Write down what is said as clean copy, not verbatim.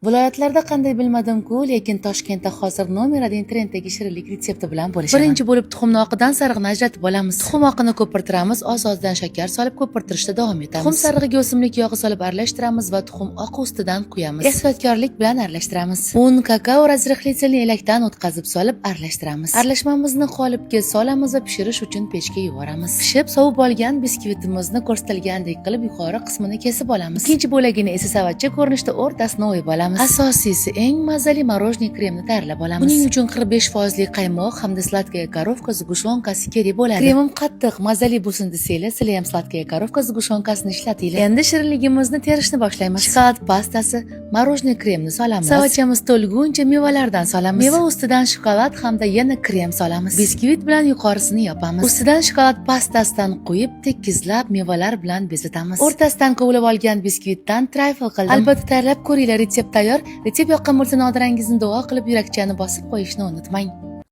Viloyatlarda qanday bilmadim-ku, lekin Toshkentda hozir nomer 1 trenddagi shirinlik retsepti bilan bo'lishaman. Birinchi bo'lib tuxumni oqidan sarig'ini ajratib olamiz. Tuxum oqini ko'pirtiramiz, oz-ozdan shakar solib ko'pirtirishda davom etamiz. Tuxum sarig'iga o'simlik yog'i solib aralashtiramiz va tuxum oqi ustidan quyamiz. Ehtiyotkorlik bilan aralashtiramiz. Un, kakao, razrixlitelni elakdan o'tkazib solib aralashtiramiz. Aralashmamizni qolipga solamiz va pishirish uchun pechga yuboramiz. Pishib, sovib olgan biskvitimizni ko'rsatilgandek qilib yuqori qismini kesib olamiz. Ikkinchi bo'lagini esa savatcha ko'rinishda o'rtasini o'yib olamiz. Asosiysi eng mazali morojniy kremni tayyorlab olamiz. Buning uchun 45% qaymoq hamda sladkaya korovka zgushonkasi kerak bo'ladi. Kremim qattiq, mazali bo'lsin desanglar, sizlar ham sladkaya korovka zgushonkasini ishlatinglar. Endi shirinligimizni terishni boshlaymiz. Shokolad pastasi, morojniy kremni solamiz. Savatchamiz to'lguncha mevalardan solamiz. Meva ustidan shokolad hamda yana krem solamiz. Biskvit bilan yuqorisini yopamiz. Ustidan shokolad pastasidan qo'yib, tekizlab mevalar bilan bezatamiz. O'rtasidan kovulib olgan biskvitdan trifle qildim. Albatta tayyorlab ko'ringlar, retsept tayyor. Retsept yoqqan bo'lsa, Nodirangizni duo qilib yurakchani bosib qo'yishni unutmang.